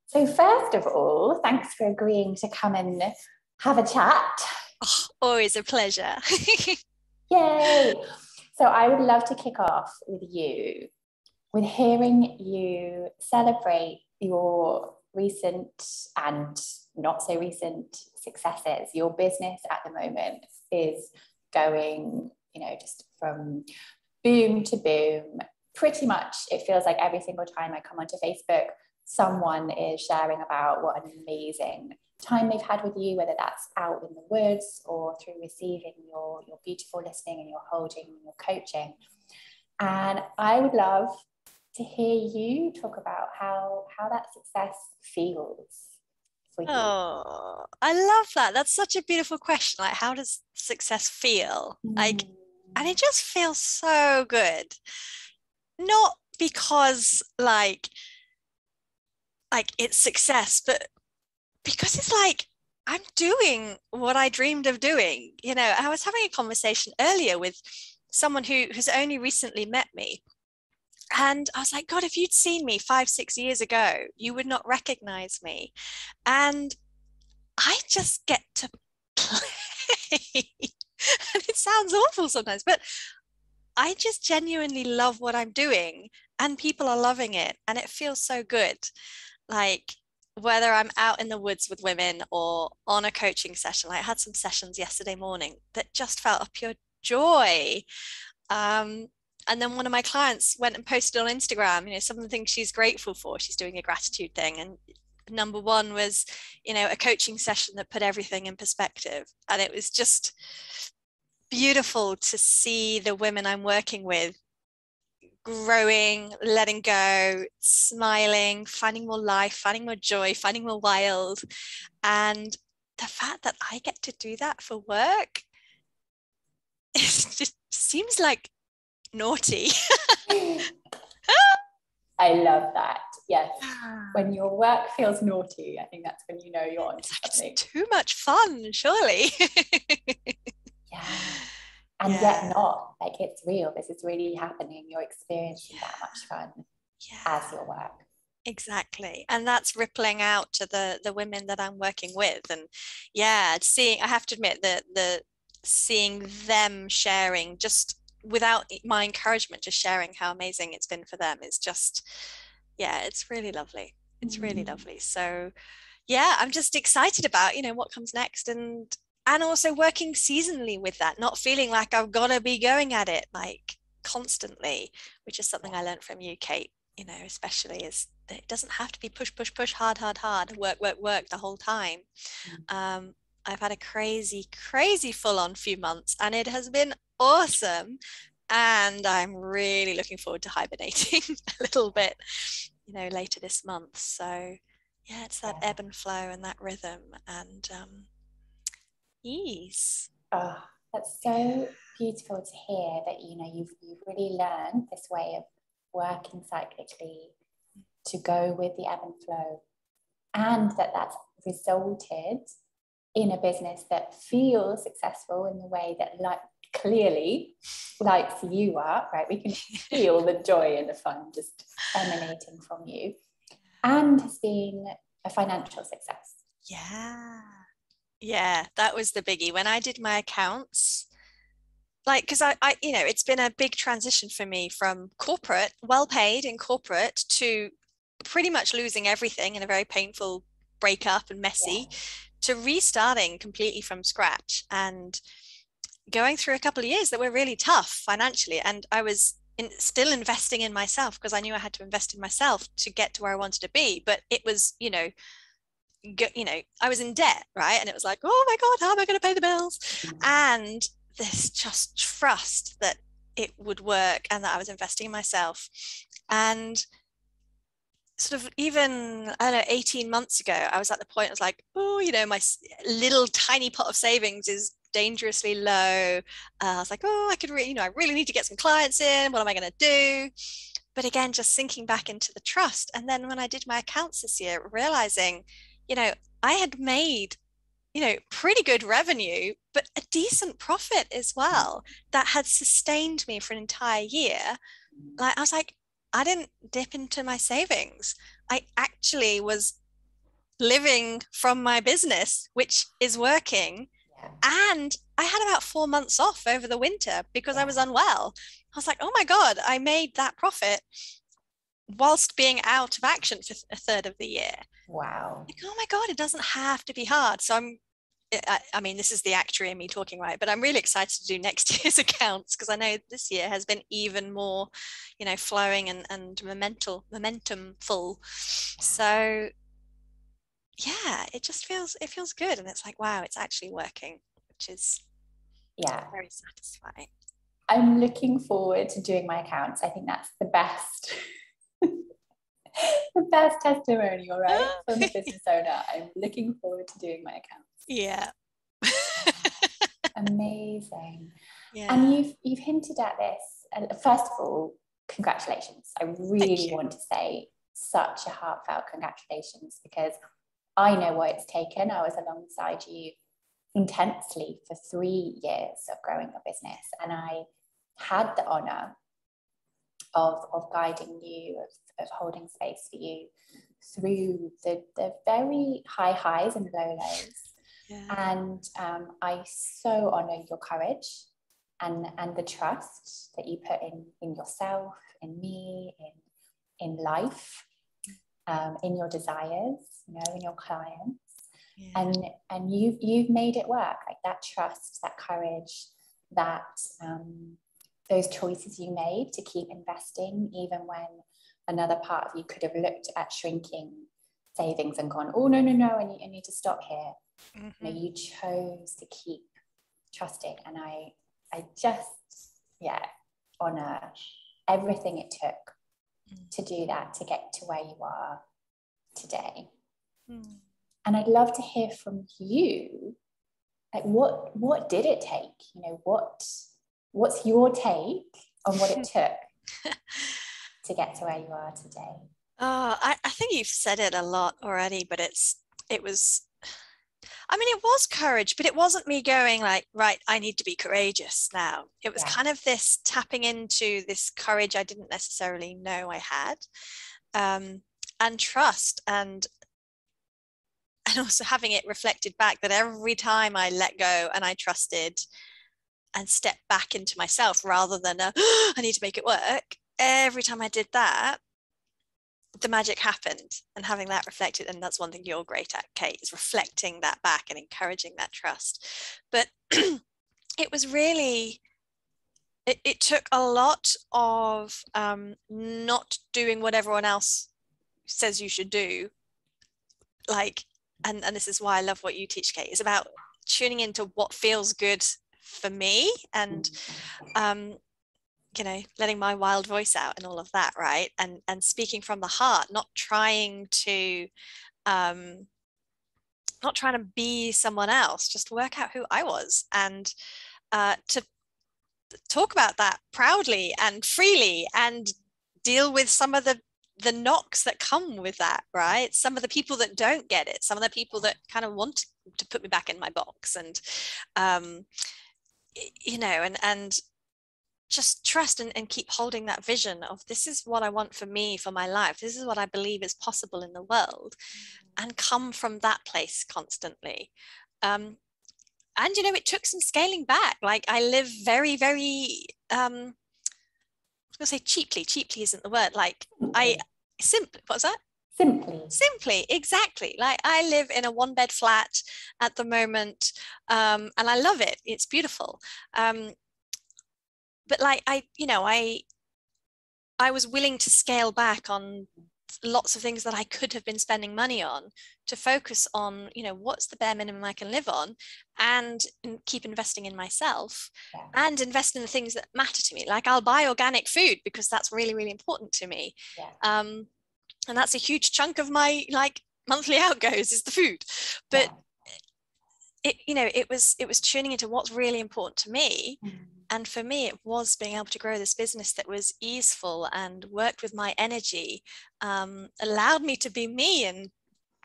So first of all, thanks for agreeing to come and have a chat. Oh, always a pleasure. Yay! So I would love to kick off with you, with hearing you celebrate your recent and not so recent successes. Your business at the moment is going, just from boom to boom. Pretty much, it feels like every single time I come onto Facebook, someone is sharing about what an amazing time they've had with you, whether that's out in the woods or through receiving your beautiful listening and your holding and your coaching. And I would love to hear you talk about how that success feels for you. Oh, I love that. That's such a beautiful question. Like, how does success feel? And it just feels so good. Not because like it's success, but because it's like I'm doing what I dreamed of doing. I was having a conversation earlier with someone who's only recently met me. And I was like, God, if you'd seen me 5, 6 years ago, you would not recognize me. And I just get to play. And it sounds awful sometimes, but I just genuinely love what I'm doing and people are loving it. And it feels so good. Like, whether I'm out in the woods with women or on a coaching session, like I had some sessions yesterday morning that just felt a pure joy. And then one of my clients went and posted on Instagram, some of the things she's grateful for. She's doing a gratitude thing. And number one was, a coaching session that put everything in perspective. And it was just beautiful to see the women I'm working with growing, letting go, smiling, finding more life, finding more joy, finding more wild. And the fact that I get to do that for work, it just seems like naughty. I love that. Yes. When your work feels naughty, I think that's when you know you're on something. It's too much fun, surely. Yeah. And yet not. Like, it's real. This is really happening. You're experiencing that much fun as your work. Exactly. And that's rippling out to the women that I'm working with. And I have to admit that seeing them sharing, just without my encouragement, just sharing how amazing it's been for them is just, it's really lovely. It's really lovely. So I'm just excited about, what comes next, and also working seasonally with that, not feeling like I've got to be going at it like constantly, which is something I learned from you, Kate, especially, is that it doesn't have to be push, push, push, hard, hard, hard, work, work, work the whole time. I've had a crazy, crazy full-on few months, and it has been awesome. And I'm really looking forward to hibernating a little bit, later this month. So it's that ebb and flow and that rhythm and ease. Oh, that's so beautiful to hear that, you've really learned this way of working cyclically to go with the ebb and flow, and that's resulted in a business that feels successful in the way that clearly lights you up, right? We can feel the joy and the fun just emanating from you, and has been a financial success. That was the biggie. When I did my accounts, because I it's been a big transition for me from corporate, well paid in corporate, to pretty much losing everything in a very painful breakup and messy, to restarting completely from scratch and going through a couple of years that were really tough financially. And I was still investing in myself, because I knew I had to invest in myself to get to where I wanted to be. But it was, I was in debt, right? And it was like, oh my God, how am I going to pay the bills? And this just trust that it would work and that I was investing in myself. And sort of even, I don't know, 18 months ago, I was at the point, I was like, oh, my little tiny pot of savings is dangerously low. I was like, oh, I could really, I really need to get some clients in. What am I going to do? But again, just sinking back into the trust. And then when I did my accounts this year, realizing, I had made, pretty good revenue, but a decent profit as well, that had sustained me for an entire year. Like, I was like, I didn't dip into my savings. I actually was living from my business, which is working. Yeah. And I had about 4 months off over the winter because I was Yeah. unwell. I was like, oh my God, I made that profit whilst being out of action for a third of the year. Wow. Like, oh my God, it doesn't have to be hard. So I mean, this is the actuary in me talking, right? But I'm really excited to do next year's accounts because I know this year has been even more, flowing and momentum full. So yeah, it feels good. And it's like, wow, it's actually working, which is very satisfying. I'm looking forward to doing my accounts. I think that's the best, the best testimonial, right? From the business owner. I'm looking forward to doing my accounts. Yeah. Amazing. Yeah. And you've hinted at this. First of all, congratulations. I really want to say such a heartfelt congratulations, because I know what it's taken. I was alongside you intensely for 3 years of growing a business, and I had the honor of guiding you, of holding space for you through the very high highs and low lows. Yeah. And I so honor your courage and the trust that you put in yourself, in me, in life, in your desires, in your clients. Yeah. And you've made it work. Like that trust, that courage, that those choices you made to keep investing, even when another part of you could have looked at shrinking savings and gone, oh, no, I need to stop here. Mm-hmm. You chose to keep trusting. And I just, honor everything it took to do that, to get to where you are today. And I'd love to hear from you, like what did it take? What's your take on what it took to get to where you are today? Oh, I think you've said it a lot already, but it was courage, but it wasn't me going like, right, I need to be courageous now. It was kind of this tapping into this courage I didn't necessarily know I had, and trust, and also having it reflected back that every time I let go and I trusted and stepped back into myself rather than I need to make it work, every time I did that, the magic happened. And having that reflected, and that's one thing you're great at, Kate, is reflecting that back and encouraging that trust. But it was really, it took a lot of not doing what everyone else says you should do, like, and this is why I love what you teach, Kate, is about tuning into what feels good for me, and letting my wild voice out and all of that, right? And speaking from the heart, not trying to be someone else, just work out who I was, and to talk about that proudly and freely, and deal with some of the knocks that come with that, right? Some of the people that don't get it, some of the people that kind of want to put me back in my box, and and just trust and keep holding that vision of, this is what I want for me, for my life, this is what I believe is possible in the world, and come from that place constantly. And it took some scaling back. Like, I live very, very I was gonna say cheaply isn't the word, like what's that? Simply, exactly. Like, I live in a 1-bed flat at the moment, and I love it. It's beautiful. But like, I was willing to scale back on lots of things that I could have been spending money on, to focus on, what's the bare minimum I can live on, and keep investing in myself, and invest in the things that matter to me. Like, I'll buy organic food because that's really, really important to me. And that's a huge chunk of my monthly outgoes, is the food. But it was tuning into what's really important to me. And for me, it was being able to grow this business that was easeful and worked with my energy, allowed me to be me and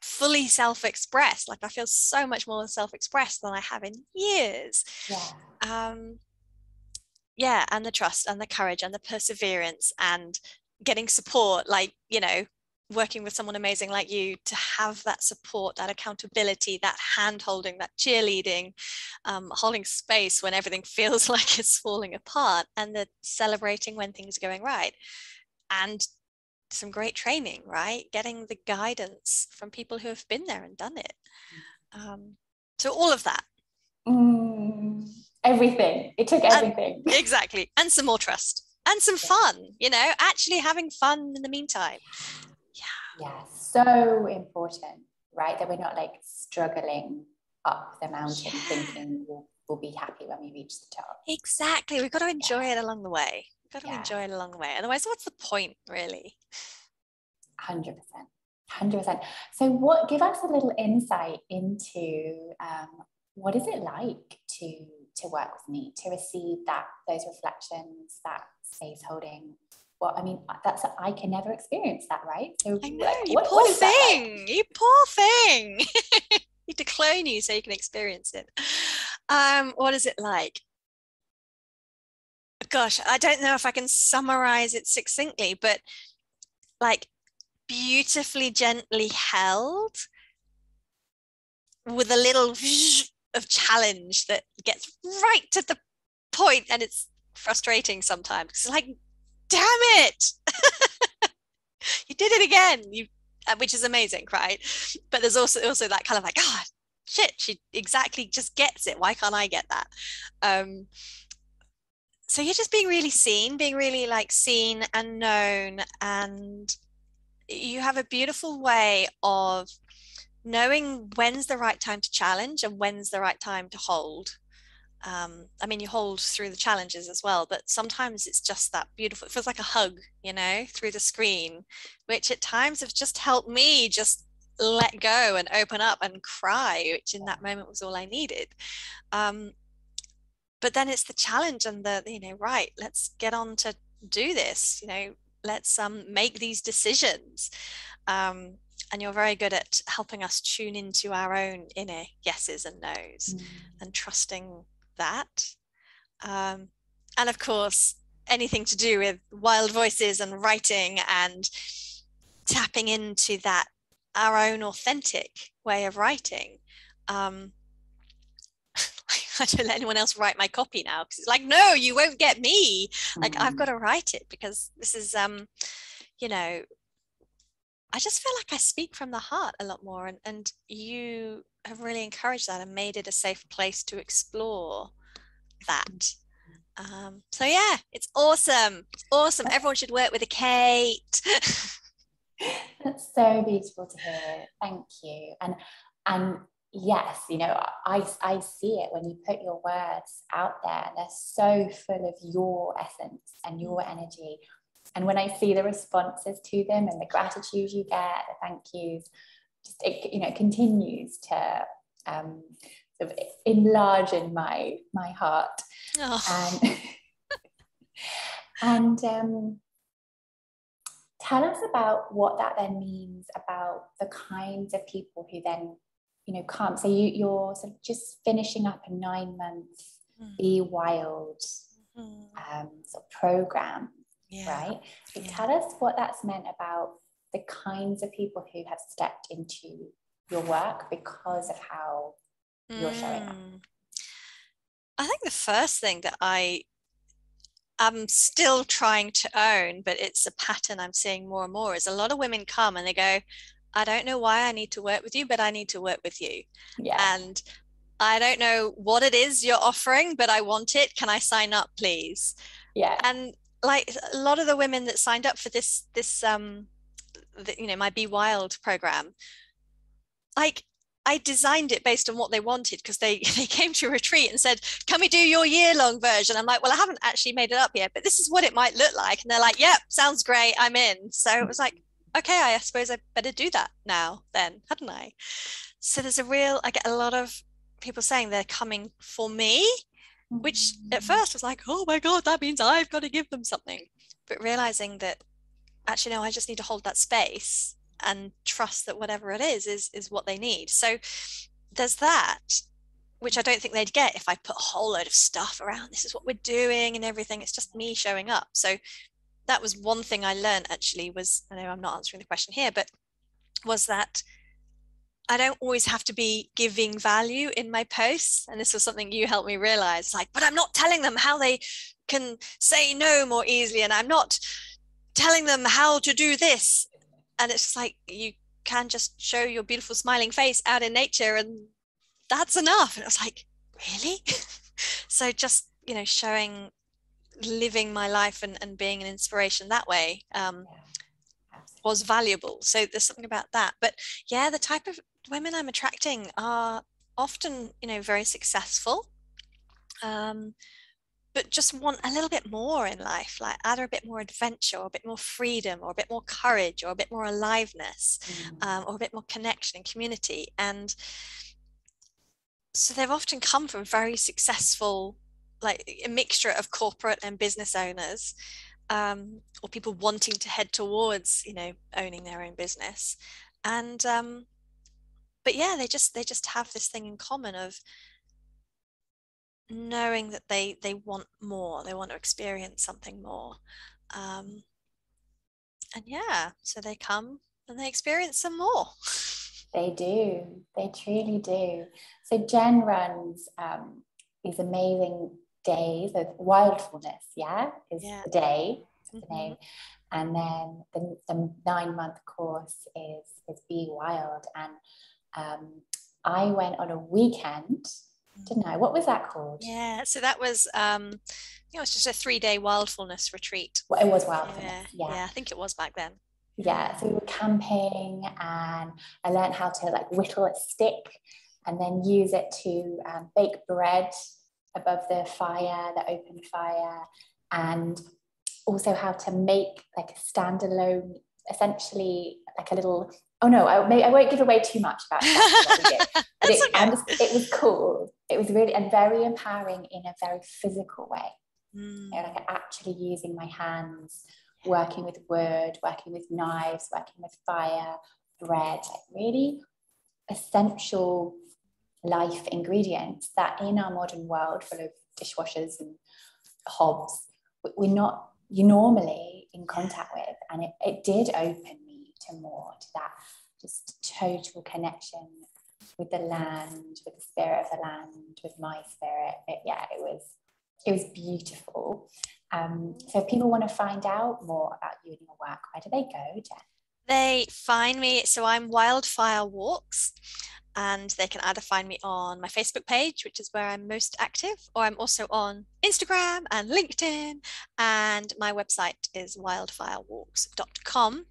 fully self-expressed. Like, I feel so much more self-expressed than I have in years. And the trust and the courage and the perseverance and getting support, like, working with someone amazing like you to have that support, that accountability, that hand holding, that cheerleading, holding space when everything feels like it's falling apart, and the celebrating when things are going right, and some great training, right? Getting the guidance from people who have been there and done it. So all of that. Everything. It took everything. Exactly. And some more trust and some fun, actually having fun in the meantime. Yeah, so important, right? That we're not like struggling up the mountain thinking we'll be happy when we reach the top. Exactly. We've got to enjoy it along the way. Enjoy it along the way. Otherwise, what's the point, really? 100%. 100%. So give us a little insight into what is it like to work with me, to receive those reflections, that space holding. Well, I mean, I can never experience that, right? So I know, you poor thing. You poor thing. Need to clone you so you can experience it. What is it like? Gosh, I don't know if I can summarize it succinctly, but like beautifully gently held with a little of challenge that gets right to the point, and it's frustrating sometimes. It's like, damn it. You did it again, which is amazing, right? But there's also that kind of like, oh shit, she exactly just gets it. Why can't I get that? So you're just being really seen and known, and you have a beautiful way of knowing when's the right time to challenge and when's the right time to hold. I mean, you hold through the challenges as well, but sometimes it's just that beautiful. It feels like a hug, through the screen, which at times have just helped me just let go and open up and cry, which in that moment was all I needed. But then it's the challenge and right, let's get on to do this, let's make these decisions. And you're very good at helping us tune into our own inner yeses and nos and trusting that. And of course, anything to do with wild voices and writing and tapping into that, our own authentic way of writing. I don't let anyone else write my copy now, because it's like, no, you won't get me. Like, I've got to write it, because this is, I just feel like I speak from the heart a lot more, and you have really encouraged that and made it a safe place to explore that. So yeah, it's awesome. It's awesome. Everyone should work with a Kate. That's so beautiful to hear. Thank you. And yes, I see it when you put your words out there. They're so full of your essence and your energy. And when I see the responses to them and the gratitude you get, the thank yous, just it continues to sort of enlarge in my heart. Oh. And tell us about what that then means about the kinds of people who then come. So you're sort of just finishing up a 9-month Be Wild sort of program. Right? So tell us what that's meant about the kinds of people who have stepped into your work because of how you're showing up. I think the first thing that I'm still trying to own, but it's a pattern I'm seeing more and more, is a lot of women come and they go, I don't know why I need to work with you, but I need to work with you. And I don't know what it is you're offering, but I want it. Can I sign up, please? And like a lot of the women that signed up for this my Be Wild program, like I designed it based on what they wanted, because they came to a retreat and said, can we do your year-long version? I'm like, well, I haven't actually made it up yet, but this is what it might look like. And they're like, yep, sounds great, I'm in. So it was like, okay, I suppose I better do that now then, hadn't I? So I get a lot of people saying they're coming for me, which at first was like, oh my God, that means I've got to give them something. But realizing that actually, no, I just need to hold that space and trust that whatever it is what they need. So there's that, which I don't think they'd get if I put a whole load of stuff around, this is what we're doing and everything. It's just me showing up. So that was one thing I learned actually, was, I know I'm not answering the question here, but was that I don't always have to be giving value in my posts. And this was something you helped me realize, like, but I'm not telling them how they can say no more easily. And I'm not telling them how to do this. And it's just like, you can just show your beautiful smiling face out in nature and that's enough. And it was like, really? So just, showing, living my life and being an inspiration that way was valuable. So there's something about that. But yeah, the type of women I'm attracting are often, very successful, but just want a little bit more in life, like either a bit more adventure or a bit more freedom or a bit more courage or a bit more aliveness, or a bit more connection and community. And so they've often come from very successful, like a mixture of corporate and business owners, or people wanting to head towards, owning their own business. And but yeah, they just have this thing in common of knowing that they want more, they want to experience something more. And yeah, so they come and they experience some more. They do, they truly do. So Jen runs these amazing days of wildfulness, the day, the name. And then the 9-month course is Be Wild. And I went on a weekend, didn't I? What was that called? Yeah, so that was it was just a 3-day wildfulness retreat. Well, it was wildfulness. Yeah, I think it was back then. Yeah, so we were camping and I learned how to like whittle a stick and then use it to bake bread above the fire, the open fire, and also how to make like a standalone, essentially like a little, oh no, I won't give away too much about what we did. But it was cool. It was really and very empowering in a very physical way. Like actually using my hands, working with wood, working with knives, working with fire, bread, like really essential life ingredients that in our modern world full of dishwashers and hobs, we're not normally in contact with. And it did open me to more, to that just total connection with the land, with the spirit of the land, with my spirit. It was beautiful. So if people want to find out more about you and your work, where do they go, Jen? They find me, so I'm Wildfire Walks, and they can either find me on my Facebook page, which is where I'm most active, or I'm also on Instagram and LinkedIn, and my website is wildfirewalks.com.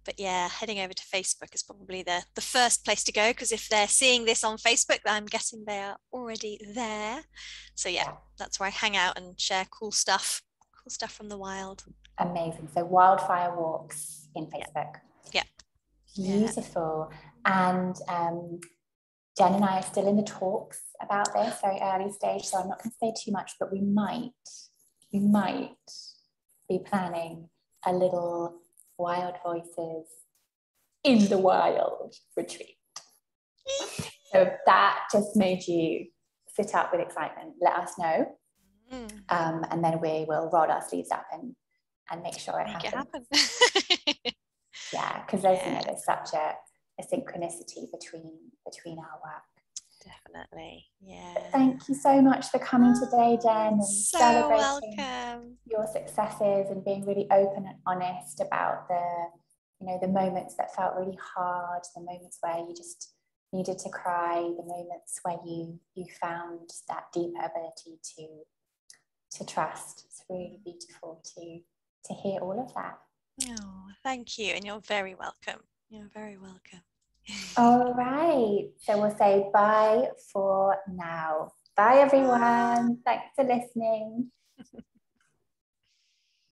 But yeah, heading over to Facebook is probably the first place to go, because if they're seeing this on Facebook, I'm guessing they are already there. So yeah, that's where I hang out and share cool stuff from the wild. Amazing. So Wildfire Walks in Facebook. Yeah. Beautiful. And Jen and I are still in the talks about this, very early stage, so I'm not going to say too much, but we might be planning a little Wild Voices in the Wild retreat. So if that just made you sit up with excitement, let us know. And then we will roll our sleeves up and make sure it happens. Yeah, because there's such a synchronicity between our work. Definitely. Yeah. But thank you so much for coming today, Jen, and so celebrating welcome. Your successes and being really open and honest about the moments that felt really hard, the moments where you just needed to cry, the moments where you found that deeper ability to trust. It's really beautiful to hear all of that. Oh, thank you. And you're very welcome. You're very welcome. All right. So we'll say bye for now. Bye, everyone. Thanks for listening.